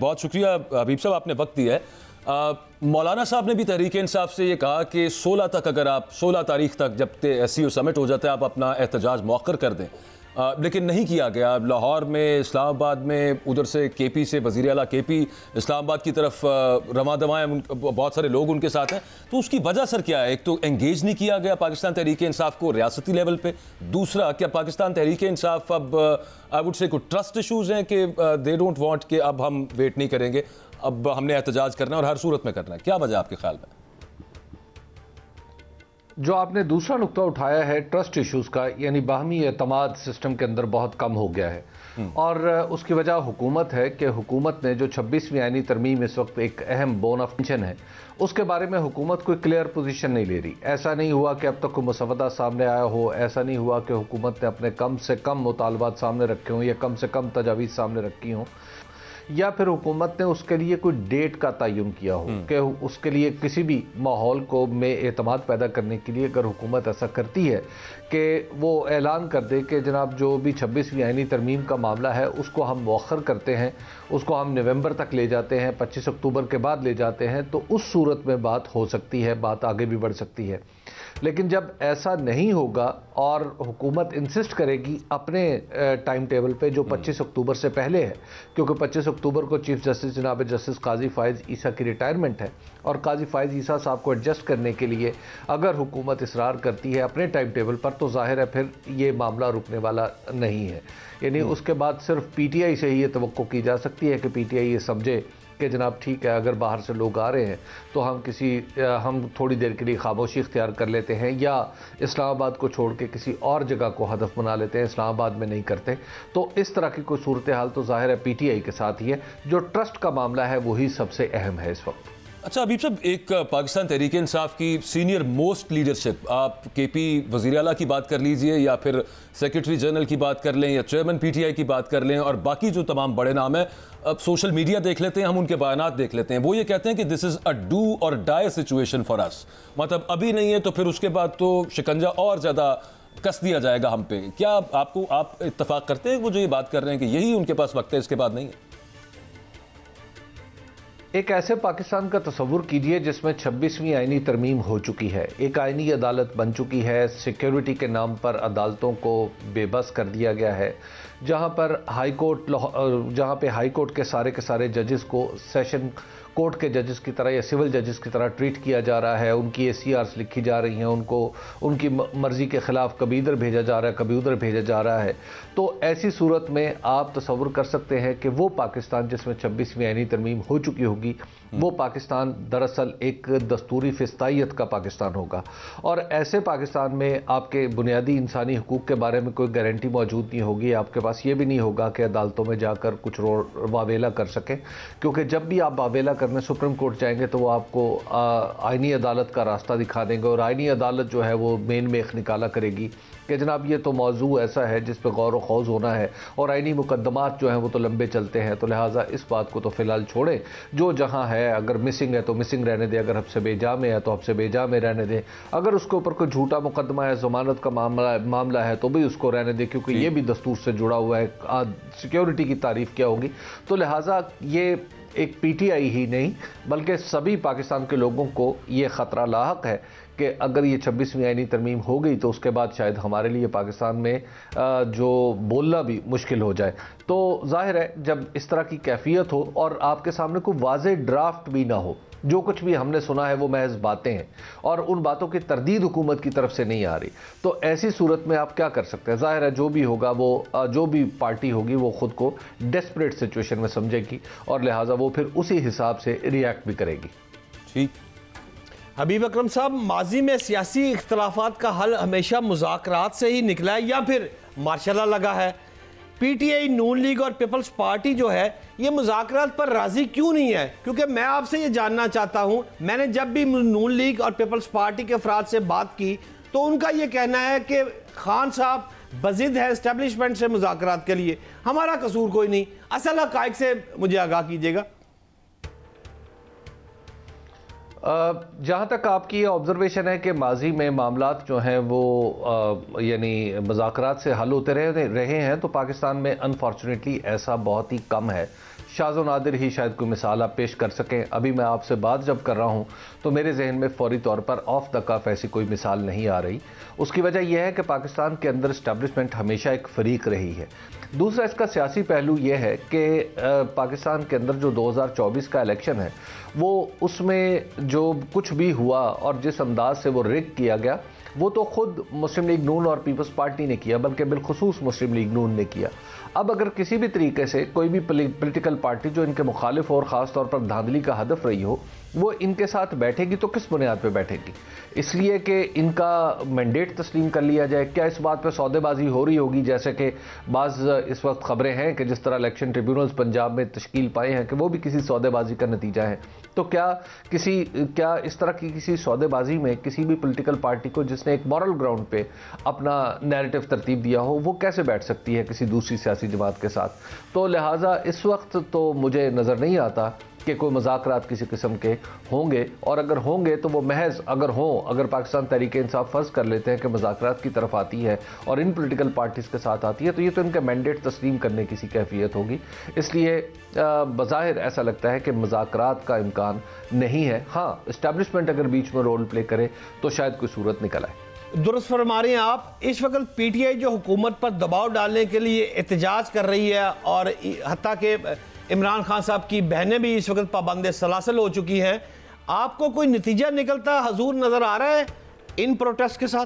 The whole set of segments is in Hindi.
बहुत शुक्रिया हबीब साहब, आपने वक्त दिया है। मौलाना साहब ने भी तहरीक इंसाफ से ये कहा कि 16 तक, अगर आप 16 तारीख तक जब SCO समिट हो जाता है आप अपना एहतजाज मौखर कर दें, लेकिन नहीं किया गया। लाहौर में, इस्लामाबाद में, उधर से KP से वज़ीर आला KP इस्लामाबाद की तरफ रवां दवां हैं, बहुत सारे लोग उनके साथ हैं। तो उसकी वजह सर क्या है? एक तो एंगेज नहीं किया गया पाकिस्तान तहरीक इंसाफ को रियासती लेवल पे, दूसरा क्या पाकिस्तान तहरीक इंसाफ अब आई वुड से कुछ ट्रस्ट इशूज़ हैं कि दे डोंट वांट कि अब हम वेट नहीं करेंगे, अब हमने एहतजाज करना है और हर सूरत में करना है। क्या वजह आपके ख्याल में? जो आपने दूसरा नुक्ता उठाया है ट्रस्ट इश्यूज का, यानी बाहमी एतमाद सिस्टम के अंदर बहुत कम हो गया है और उसकी वजह हुकूमत है कि हुकूमत ने जो 26वीं आईनी तरमीम इस वक्त एक अहम बोन ऑफ टेंशन है, उसके बारे में हुकूमत कोई क्लियर पोजीशन नहीं ले रही। ऐसा नहीं हुआ कि अब तक कोई मुसवदा सामने आया हो, ऐसा नहीं हुआ कि हुकूमत ने अपने कम से कम मुतालबात सामने रखे हों या कम से कम तजावीज़ सामने रखी हों, या फिर हुकूमत ने उसके लिए कोई डेट का तयन किया हो कि उसके लिए किसी भी माहौल को में एतमाद पैदा करने के लिए अगर हुकूमत ऐसा करती है कि वो ऐलान कर दे कि जनाब जो भी 26वीं आईनी तरमीम का मामला है उसको हम मौखर करते हैं, उसको हम नवंबर तक ले जाते हैं, 25 अक्टूबर के बाद ले जाते हैं, तो उस सूरत में बात हो सकती है, बात आगे भी बढ़ सकती है। लेकिन जब ऐसा नहीं होगा और हुकूमत इंसिस्ट करेगी अपने टाइम टेबल पे जो 25 अक्टूबर से पहले है, क्योंकि 25 अक्टूबर को चीफ जस्टिस जनाब जस्टिस काजी फाइज ईसा की रिटायरमेंट है और काजी फाइज ईसा साहब को एडजस्ट करने के लिए अगर हुकूमत इसरार करती है अपने टाइम टेबल पर, तो जाहिर है फिर ये मामला रुकने वाला नहीं है। यानी उसके बाद सिर्फ PTI से ही ये तवक्को की जा सकती है कि PTI ये समझे कि जनाब ठीक है, अगर बाहर से लोग आ रहे हैं तो हम थोड़ी देर के लिए खामोशी इख्तियार कर लेते हैं या इस्लामाबाद को छोड़ के किसी और जगह को हदफ बना लेते हैं, इस्लामाबाद में नहीं करते। तो इस तरह की कोई सूरत हाल तो जाहिर है PTI के साथ ही है। जो ट्रस्ट का मामला है वही सबसे अहम है इस वक्त। अच्छा हबीब साहब, एक पाकिस्तान तहरीक इंसाफ की सीनियर मोस्ट लीडरशिप, आप KP वज़ीर आला की बात कर लीजिए या फिर सेक्रेटरी जनरल की बात कर लें या चेयरमैन PTI की बात कर लें और बाकी जो तमाम बड़े नाम हैं, अब सोशल मीडिया देख लेते हैं, हम उनके बयानात देख लेते हैं, वो ये कहते हैं कि दिस इज़ अ डू और डाई सिचुएशन फॉर अस, मतलब अभी नहीं है तो फिर उसके बाद तो शिकंजा और ज़्यादा कस दिया जाएगा हम पे। क्या आप इत्तफाक करते हैं वो जो ये बात कर रहे हैं कि यही उनके पास वक्त है, इसके बाद नहीं है? एक ऐसे पाकिस्तान का तस्वुर कीजिए जिसमें 26वीं आईनी तरमीम हो चुकी है, एक आईनी अदालत बन चुकी है, सिक्योरिटी के नाम पर अदालतों को बेबस कर दिया गया है, जहां पे हाई कोर्ट के सारे जजेस को सेशन कोर्ट के जजेस की तरह या सिविल जजेस की तरह ट्रीट किया जा रहा है, उनकी ACRs लिखी जा रही हैं, उनको उनकी मर्जी के खिलाफ कभी इधर भेजा जा रहा है, कभी उधर भेजा जा रहा है। तो ऐसी सूरत में आप तस्वुर कर सकते हैं कि वो पाकिस्तान जिसमें 26वीं आईनी तरमीम हो चुकी होगी, वो पाकिस्तान दरअसल एक दस्तूरी फिस्तायत का पाकिस्तान होगा और ऐसे पाकिस्तान में आपके बुनियादी इंसानी हुकूक के बारे में कोई गारंटी मौजूद नहीं होगी। आपके पास ये भी नहीं होगा कि अदालतों में जाकर कुछ वावेला कर सकें, क्योंकि जब भी आप वावेला करने सुप्रीम कोर्ट जाएंगे तो वो आपको आईनी अदालत का रास्ता दिखा देंगे और आईनी अदालत जो है वो मेन मेख निकाला करेगी कि जनाब ये तो मौजू ऐसा है जिस पर गौर व खौज होना है और आईनी मुकदमात जो हैं वो तो लंबे चलते हैं, तो लिहाजा इस बात को तो फ़िलहाल छोड़ें, जो जहां है अगर मिसिंग है तो मिसिंग रहने दें, अगर हफ्से बेजा में है तो हफ्से बेजा में रहने दें, अगर उसके ऊपर कोई झूठा मुकदमा है, ज़मानत का मामला है तो भी उसको रहने दें, क्योंकि ये भी दस्तूर से जुड़ा हुआ है, सिक्योरिटी की तारीफ़ क्या होगी। तो लिहाजा ये एक PTI ही नहीं बल्कि सभी पाकिस्तान के लोगों को ये ख़तरा लाहक है कि अगर ये 26वीं आईनी तरमीम हो गई तो उसके बाद शायद हमारे लिए पाकिस्तान में जो बोलना भी मुश्किल हो जाए। तो जाहिर है जब इस तरह की कैफियत हो और आपके सामने कोई वाज़ेह ड्राफ्ट भी ना हो, जो कुछ भी हमने सुना है वो महज बातें हैं और उन बातों की तरदीद हुकूमत की तरफ से नहीं आ रही, तो ऐसी सूरत में आप क्या कर सकते हैं? जाहिर है जो भी होगा वो जो भी पार्टी होगी वो खुद को डेस्परेट सिचुएशन में समझेगी और लिहाजा वो फिर उसी हिसाब से रिएक्ट भी करेगी। ठीक हबीब अकरम साहब, माजी में सियासी इख्तलाफात का हल हमेशा मुज़ाकरात से ही निकला है या फिर मार्शल लॉ लगा है? PTI, नून लीग और पीपल्स पार्टी जो है ये मुज़ाकरात पर राज़ी क्यों नहीं है? क्योंकि मैं आपसे ये जानना चाहता हूँ, मैंने जब भी नून लीग और पीपल्स पार्टी के अफराद से बात की तो उनका ये कहना है कि खान साहब बज़िद है इस्टेब्लिशमेंट से मुज़ाकरात के लिए, हमारा कसूर कोई नहीं। असल हक़ाइक़ से मुझे आगाह कीजिएगा। जहाँ तक आपकी ऑब्जर्वेशन है कि माजी में मामलात जो हैं वो यानी मुज़ाकरात से हल होते रहे हैं, तो पाकिस्तान में अनफॉर्चुनेटली ऐसा बहुत ही कम है। शाज़ो नादिर ही शायद कोई मिसाल आप पेश कर सकें। अभी मैं आपसे बात जब कर रहा हूँ तो मेरे जहन में फौरी तौर पर ऑफ द कफ ऐसी कोई मिसाल नहीं आ रही। उसकी वजह यह है कि पाकिस्तान के अंदर इस्टेब्लिशमेंट हमेशा एक फरीक रही है। दूसरा इसका सियासी पहलू यह है कि पाकिस्तान के अंदर जो 2024 का इलेक्शन है वो उसमें जो कुछ भी हुआ और जिस अंदाज से वो रिग किया गया वो तो खुद मुस्लिम लीग नून और पीपल्स पार्टी ने किया, बल्कि बिलखुसूस मुस्लिम लीग नून ने किया। अब अगर किसी भी तरीके से कोई भी पॉलिटिकल पार्टी जो इनके मुखालिफ हो और ख़ास तौर पर धांधली का हदफ रही हो वो इनके साथ बैठेगी तो किस बुनियाद पे बैठेगी? इसलिए कि इनका मैंडेट तस्लीम कर लिया जाए? क्या इस बात पे सौदेबाजी हो रही होगी, जैसे कि बाज़ इस वक्त खबरें हैं कि जिस तरह इलेक्शन ट्रिब्यूनल्स पंजाब में तश्कील पाए हैं कि वो भी किसी सौदेबाजी का नतीजा है? तो क्या इस तरह की किसी सौदेबाजी में किसी भी पॉलिटिकल पार्टी को जिसने एक मॉरल ग्राउंड पे अपना नैरेटिव तरतीब दिया हो वो कैसे बैठ सकती है किसी दूसरी सियासी जमात के साथ? तो लिहाजा इस वक्त तो मुझे नज़र नहीं आता कि कोई मुज़ाकरात किसी किस्म के होंगे, और अगर होंगे तो वो महज अगर पाकिस्तान तहरीक इंसाफ फ़र्ज़ कर लेते हैं कि मुज़ाकरात की तरफ आती है और इन पॉलिटिकल पार्टीज़ के साथ आती है तो ये तो इनका मैंडेट तस्लीम करने की सी कैफियत होगी। इसलिए बज़ाहिर ऐसा लगता है कि मुज़ाकरात का इम्कान नहीं है। हाँ, इस्टेब्लिशमेंट अगर बीच में रोल प्ले करे तो शायद कोई सूरत निकल आए। दुरुस्त फरमा रहे हैं आप। इस वक्त पीटीआई जो हुकूमत पर दबाव डालने के लिए एहतजाज कर रही है और हत्ता के इमरान खान साहब की बहनें भी इस वक्त पाबंद सलासल हो चुकी हैं, आपको कोई नतीजा निकलता हजूर नजर आ रहा है इन प्रोटेस्ट के साथ?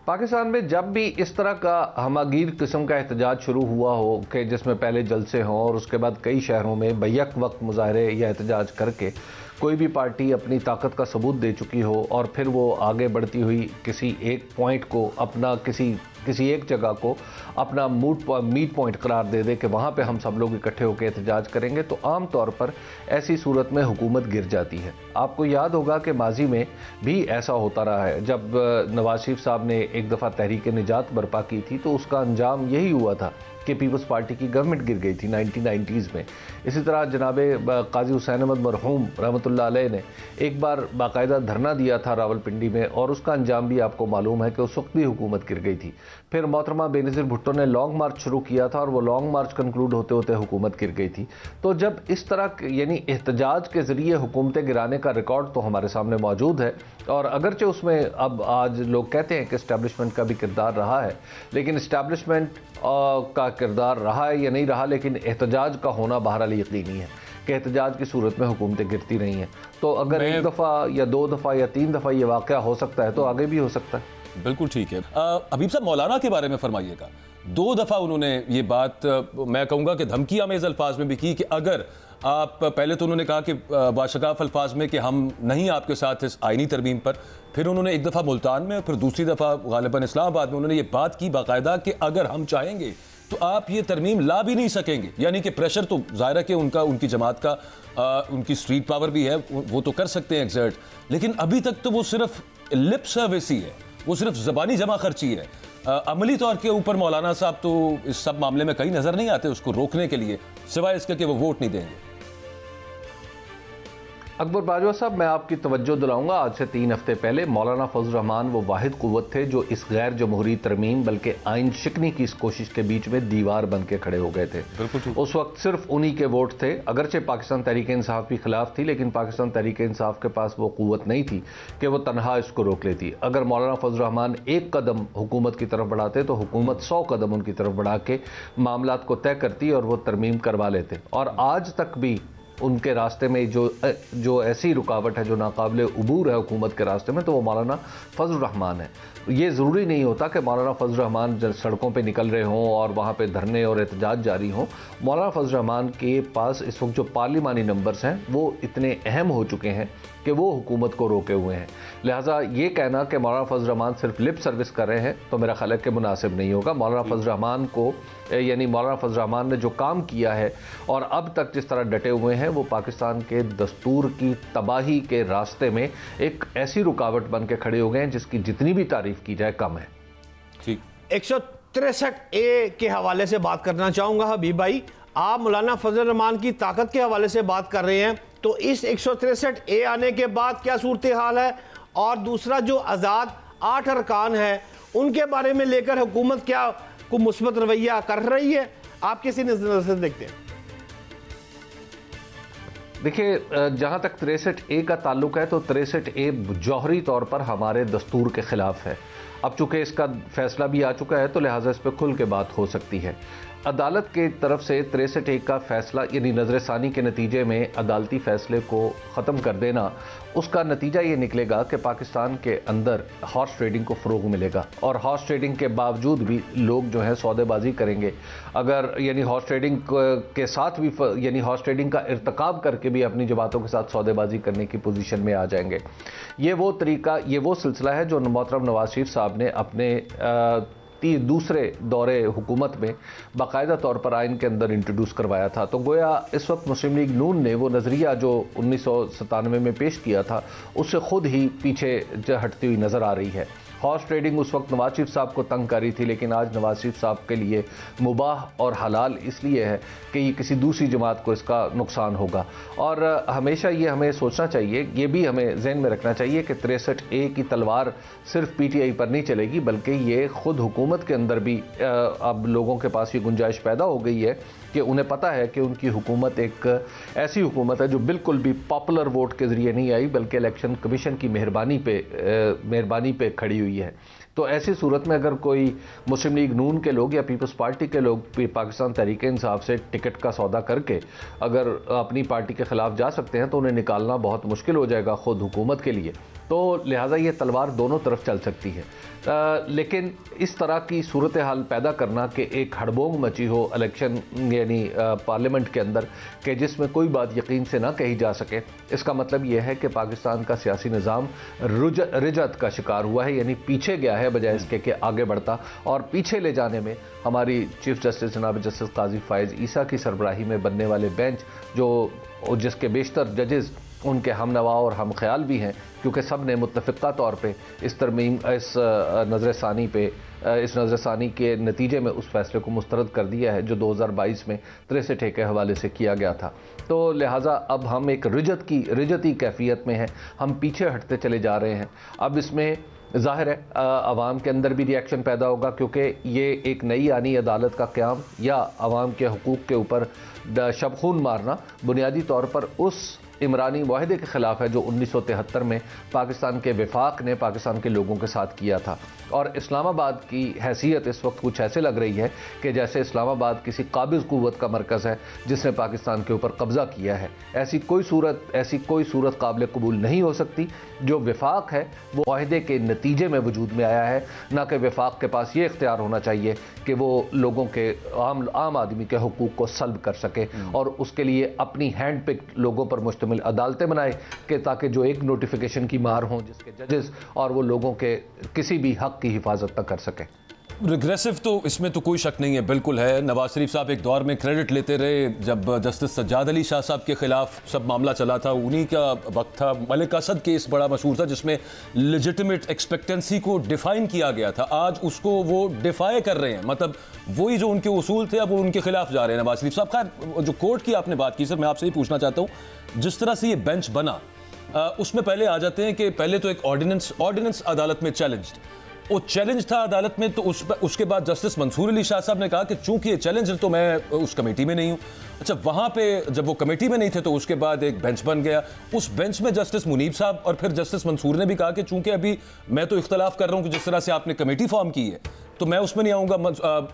पाकिस्तान में जब भी इस तरह का हमागीर किस्म का एहतजाज शुरू हुआ हो कि जिसमें पहले जलसे हों और उसके बाद कई शहरों में बैक वक्त मुजाहरे या एहतजाज करके कोई भी पार्टी अपनी ताकत का सबूत दे चुकी हो और फिर वो आगे बढ़ती हुई किसी एक पॉइंट को अपना किसी एक जगह को अपना मीट पॉइंट करार दे दे कि वहाँ पे हम सब लोग इकट्ठे होकर एहतजाज करेंगे, तो आम तौर पर ऐसी सूरत में हुकूमत गिर जाती है। आपको याद होगा कि माजी में भी ऐसा होता रहा है। जब नवाज शरीफ साहब ने एक दफ़ा तहरीक निजात बर्पा की थी तो उसका अंजाम यही हुआ था कि पीपल्स पार्टी की गवर्नमेंट गिर गई थी 1990s में। इसी तरह जनाबे काजी हुसैन अहमद मरहूम रहमतुल्लाह अलैह ने एक बार बाकायदा धरना दिया था रावलपिंडी में और उसका अंजाम भी आपको मालूम है कि उस वक्त भी हुकूमत गिर गई थी। फिर मोहतरमा बेनज़ीर भुट्टो ने लॉन्ग मार्च शुरू किया था और वो लॉन्ग मार्च कंक्लूड होते होते हुकूमत गिर गई थी। तो जब इस तरह यानी एहतजाज के ज़रिए हुकूमतें गिराने का रिकॉर्ड तो हमारे सामने मौजूद है, और अगरचे उसमें अब आज लोग कहते हैं कि इस्टेब्लिशमेंट का भी किरदार रहा है, लेकिन इस्टेब्लिशमेंट का किरदार रहा है या नहीं रहा, लेकिन एहतजाज का होना बहरहाल यकीनी है कि एहतजाज की सूरत में हुकूमतें गिरती रही हैं। तो अगर एक दफ़ा या दो दफ़ा या तीन दफ़ा ये वाक़या हो सकता है तो आगे भी हो सकता है। बिल्कुल ठीक है। हबीब साहब, मौलाना के बारे में फरमाइएगा। 2 दफ़ा उन्होंने ये बात मैं कहूँगा कि धमकी आमेज़ अल्फाज में भी की कि अगर आप, पहले तो उन्होंने कहा कि वाशगाफ अल्फाज में कि हम नहीं आपके साथ इस आइनी तरमीम पर, फिर उन्होंने एक दफ़ा मुल्तान में और फिर दूसरी दफ़ा गालिबन इस्लामाबाद में उन्होंने ये बात की बाकायदा कि अगर हम चाहेंगे तो आप ये तरमीम ला भी नहीं सकेंगे। यानी कि प्रेशर तो ज़ाहिर है कि उनकी जमात का उनकी स्ट्रीट पावर भी है, वो तो कर सकते हैं एग्जर्ट, लेकिन अभी तक तो वो सिर्फ लिप सर्विस ही है, वो सिर्फ ज़बानी जमा खर्ची है। अमली तौर के ऊपर मौलाना साहब तो इस सब मामले में कहीं नज़र नहीं आते उसको रोकने के लिए, सिवाय इसके कि वो वोट नहीं देंगे। अकबर बाजवा साहब, मैं आपकी तवज्जो दिलाऊंगा, आज से 3 हफ्ते पहले मौलाना फजल रहमान वो वाहिद कुव्वत थे जो इस गैर जमहूरी तरमीम बल्कि आइन शिकनी की इस कोशिश के बीच में दीवार बन के खड़े हो गए थे। उस वक्त सिर्फ उन्हीं के वोट थे, अगरचे पाकिस्तान तहरीक इंसाफ भी खिलाफ थी, लेकिन पाकिस्तान तहरीक इंसाफ के पास वो कुव्वत नहीं थी कि वो तनहा इसको रोक लेती। अगर मौलाना फजल रहमान एक कदम हुकूमत की तरफ बढ़ाते तो हुकूमत 100 कदम उनकी तरफ बढ़ा के मामलात को तय करती और वो तरमीम करवा लेते। और आज तक भी उनके रास्ते में जो ऐसी रुकावट है जो नाकाबिले उबूर है हुकूमत के रास्ते में, तो वो मौलाना फजल रहमान है। ये ज़रूरी नहीं होता कि मौलाना फजल रहमान सड़कों पे निकल रहे हों और वहाँ पे धरने और एहतजाज जारी हों। मौलाना फजल रहमान के पास इस वक्त जो पार्लिमानी नंबर्स हैं वो इतने अहम हो चुके हैं कि वो हुकूमत को रोके हुए हैं। लिहाजा ये कहना कि मौलाना फजल रहमान सिर्फ लिप सर्विस कर रहे हैं तो मेरा ख्याल है कि मुनासिब नहीं होगा। मौलाना फजल रहमान को यानी मौलाना फजल रहमान ने जो काम किया है और अब तक जिस तरह डटे हुए हैं वो पाकिस्तान के दस्तूर की तबाही के रास्ते में एक ऐसी रुकावट बन के खड़े हो गए हैं जिसकी जितनी भी तारीफ की जाए कम है। ठीक, 163A के हवाले से बात करना चाहूँगा हबीब भाई। आप मौलाना फजल रहमान की ताकत के हवाले से बात कर रहे हैं, तो इस 163A आने के बाद क्या सूरत हाल है? और दूसरा जो आज़ाद 8 अरकान है उनके बारे में लेकर हुकूमत क्या को मुस्बत रवैया कर रही है? आप किसी नजर से देखते हैं? देखिए, जहां तक 63A का ताल्लुक है तो 63A जौहरी तौर पर हमारे दस्तूर के खिलाफ है। अब चूंकि इसका फैसला भी आ चुका है तो लिहाजा इस पर खुल के बात हो सकती है। अदालत के तरफ से 63A का फैसला यानी नजरसानी के नतीजे में अदालती फैसले को ख़त्म कर देना, उसका नतीजा ये निकलेगा कि पाकिस्तान के अंदर हॉर्स ट्रेडिंग को फ़रोग मिलेगा और हॉर्स ट्रेडिंग के बावजूद भी लोग जो है सौदेबाजी करेंगे। अगर यानी हॉर्स ट्रेडिंग के साथ भी यानी हॉर्स ट्रेडिंग का इर्तकाब करके भी अपनी जमातों के साथ सौदेबाजी करने की पोजीशन में आ जाएंगे। ये वो तरीका, ये वो सिलसिला है जो मोहतरम नवाज शरीफ साहब ने अपने दूसरे दौरे हुकूमत में बाकायदा तौर पर आइन के अंदर इंट्रोड्यूस करवाया था। तो गोया इस वक्त मुस्लिम लीग नून ने वो नज़रिया जो 1997 में पेश किया था उससे ख़ुद ही पीछे हटती हुई नज़र आ रही है। हॉर्स ट्रेडिंग उस वक्त नवाज शरीफ साहब को तंग कर रही थी, लेकिन आज नवाज शरीफ साहब के लिए मुबाह और हलाल इसलिए है कि ये किसी दूसरी जमात को इसका नुकसान होगा। और हमेशा ये हमें सोचना चाहिए, ये भी हमें जहन में रखना चाहिए कि 63A की तलवार सिर्फ PTI पर नहीं चलेगी, बल्कि ये ख़ुद हुकूमत के अंदर भी अब लोगों के पास ये गुंजाइश पैदा हो गई है कि उन्हें पता है कि उनकी हुकूमत एक ऐसी हुकूमत है जो बिल्कुल भी पॉपुलर वोट के ज़रिए नहीं आई, बल्कि इलेक्शन कमीशन की मेहरबानी पे खड़ी हुई है। तो ऐसी सूरत में अगर कोई मुस्लिम लीग नून के लोग या पीपल्स पार्टी के लोग पाकिस्तान तहरीक इंसाफ से टिकट का सौदा करके अगर अपनी पार्टी के खिलाफ जा सकते हैं तो उन्हें निकालना बहुत मुश्किल हो जाएगा खुद हुकूमत के लिए। तो लिहाजा ये तलवार दोनों तरफ चल सकती है। लेकिन इस तरह की सूरत हाल पैदा करना कि एक हड़बोंग मची हो इलेक्शन यानी पार्लियामेंट के अंदर कि जिसमें कोई बात यकीन से ना कही जा सके, इसका मतलब यह है कि पाकिस्तान का सियासी निज़ाम रिजत का शिकार हुआ है, यानी पीछे गया है बजाय इसके कि आगे बढ़ता। और पीछे ले जाने में हमारी चीफ जस्टिस जनाब जस्टिस काजी फायज़ ईसा की सरबराही में बनने वाले बेंच जिसके बेशतर जजेस उनके हम नवा और हम ख्याल भी हैं, क्योंकि सब ने मुत्तफ़िक़ा तौर पे इस नज़रसानी के नतीजे में उस फैसले को मुस्तरद कर दिया है जो 2022 में 63A के हवाले से किया गया था। तो लिहाजा अब हम एक रिजती कैफियत में हैं, हम पीछे हटते चले जा रहे हैं। अब इसमें ज़ाहिर है आवाम के अंदर भी रिएक्शन पैदा होगा, क्योंकि ये एक नई आनी अदालत का क़याम या आवाम के हुकूक़ के ऊपर शबखून मारना बुनियादी तौर पर उस इमरानी मुआहदे के ख़िलाफ़ है जो 1973 में पाकिस्तान के वफाक ने पाकिस्तान के लोगों के साथ किया था। और इस्लामाबाद की हैसियत इस वक्त कुछ ऐसे लग रही है कि जैसे इस्लामाबाद किसी काबिज़ क़ुव्वत का मरकज़ है जिसने पाकिस्तान के ऊपर कब्ज़ा किया है। ऐसी कोई सूरत काबिल कबूल नहीं हो सकती। जो वफाक है वो मुआहदे के नतीजे में वजूद में आया है, ना कि वफाक के पास ये इख्तियार होना चाहिए कि वो लोगों के आम आदमी के हुकूक को सल्ब कर सके और उसके लिए अपनी हैंड पिक लोगों पर मुश्तमिल अदालतें बनाए कि ताकि जो एक नोटिफिकेशन की मार हों जिसके जजेस और वो लोगों के किसी भी हक की हिफाजत न कर सके। रिग्रेसिव तो इसमें तो कोई शक नहीं है, बिल्कुल है। नवाज शरीफ साहब एक दौर में क्रेडिट लेते रहे जब जस्टिस सज्जाद अली शाह साहब के खिलाफ सब मामला चला था, उन्हीं का वक्त था। मलिक असद केस बड़ा मशहूर था जिसमें लेजिटिमेट एक्सपेक्टेंसी को डिफाइन किया गया था, आज उसको वो डिफाई कर रहे हैं। मतलब वही जो उनके उसूल थे अब वो उनके खिलाफ जा रहे हैं नवाज शरीफ साहब। खैर, जो कोर्ट की आपने बात की सर, मैं आपसे ही पूछना चाहता हूँ, जिस तरह से ये बेंच बना उसमें पहले आ जाते हैं कि पहले तो एक ऑर्डिनेंस अदालत में चैलेंज्ड, वो चैलेंज था अदालत में। तो उसके बाद जस्टिस मंसूर अली शाह साहब ने कहा कि चूंकि ये चैलेंज है तो मैं उस कमेटी में नहीं हूं। अच्छा, वहां पे जब वो कमेटी में नहीं थे तो उसके बाद एक बेंच बन गया, उस बेंच में जस्टिस मुनीब साहब और फिर जस्टिस मंसूर ने भी कहा कि चूंकि अभी मैं तो इख्तलाफ कर रहा हूं कि जिस तरह से आपने कमेटी फॉर्म की है तो मैं उसमें नहीं आऊँगा।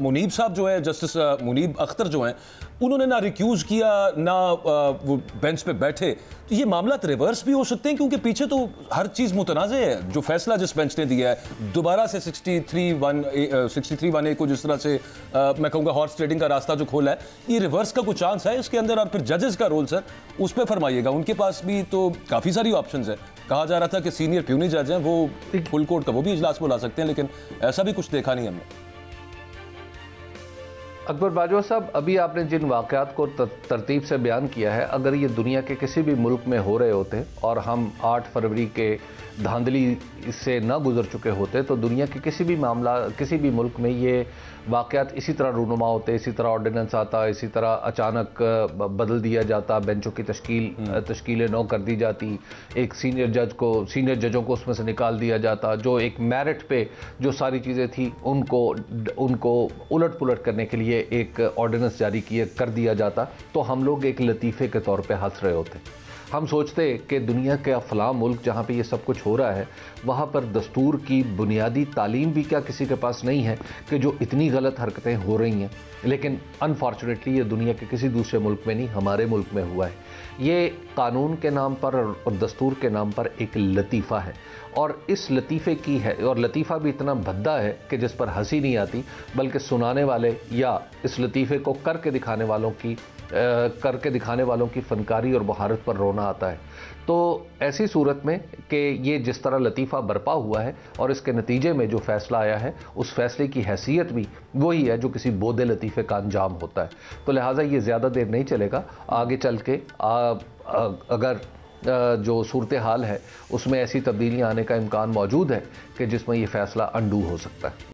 मुनीब साहब जो है, जस्टिस मुनीब अख्तर जो हैं, उन्होंने ना रिक्यूज़ किया ना वो बेंच पे बैठे। तो ये मामला रिवर्स भी हो सकते हैं क्योंकि पीछे तो हर चीज़ मुतनाज़े है। जो फैसला जिस बेंच ने दिया है दोबारा से 63(1)(a) को जिस तरह से मैं कहूँगा हॉर्स ट्रेडिंग का रास्ता जो खोला है, ये रिवर्स का कुछ चांस है इसके अंदर। और फिर जजेस का रोल सर उस पर फरमाइएगा, उनके पास भी तो काफ़ी सारी ऑप्शन है। कहा जा रहा था कि सीनियर प्यूनी जज हैं वो फुल कोर्ट का वो भी इजलास बुला सकते हैं, लेकिन ऐसा भी कुछ देखा नहीं हमने। अकबर बाजवा साहब, अभी आपने जिन वाक़यात को तरतीब से बयान किया है, अगर ये दुनिया के किसी भी मुल्क में हो रहे होते और हम 8 फरवरी के धांधली से न गुजर चुके होते तो दुनिया के किसी भी मुल्क में ये वाक़यात इसी तरह रूनुमा होते, इसी तरह ऑर्डिनेंस आता, इसी तरह अचानक बदल दिया जाता, बेंचों की तश्कीलें नौ कर दी जाती, एक सीनियर जजों को उसमें से निकाल दिया जाता, जो एक मेरिट पे जो सारी चीज़ें थी उनको उलट पुलट करने के लिए लिए एक ऑर्डिनेंस जारी कर दिया जाता तो हम लोग एक लतीफ़े के तौर पे हंस रहे होते। हम सोचते कि दुनिया के फ़लाँ मुल्क जहाँ पे ये सब कुछ हो रहा है वहाँ पर दस्तूर की बुनियादी तालीम भी क्या किसी के पास नहीं है कि जो इतनी गलत हरकतें हो रही हैं। लेकिन अनफॉर्चुनेटली ये दुनिया के किसी दूसरे मुल्क में नहीं, हमारे मुल्क में हुआ है। ये कानून के नाम पर और दस्तूर के नाम पर एक लतीफ़ा है, और इस लतीफ़े की है, और लतीफ़ा भी इतना भद्दा है कि जिस पर हंसी नहीं आती, बल्कि सुनाने वाले या इस लतीफ़े को करके दिखाने वालों की फ़नकारी और महारत पर रोना आता है। तो ऐसी सूरत में कि ये जिस तरह लतीफ़ा बरपा हुआ है और इसके नतीजे में जो फ़ैसला आया है, उस फ़ैसले की हैसियत भी वही है जो किसी बोदे लतीफ़े का अंजाम होता है। तो लिहाजा ये ज़्यादा देर नहीं चलेगा, आगे चल के अगर जो सूरत हाल है उसमें ऐसी तब्दीलियाँ आने का इम्कान मौजूद है कि जिसमें ये फ़ैसला अंडू हो सकता है।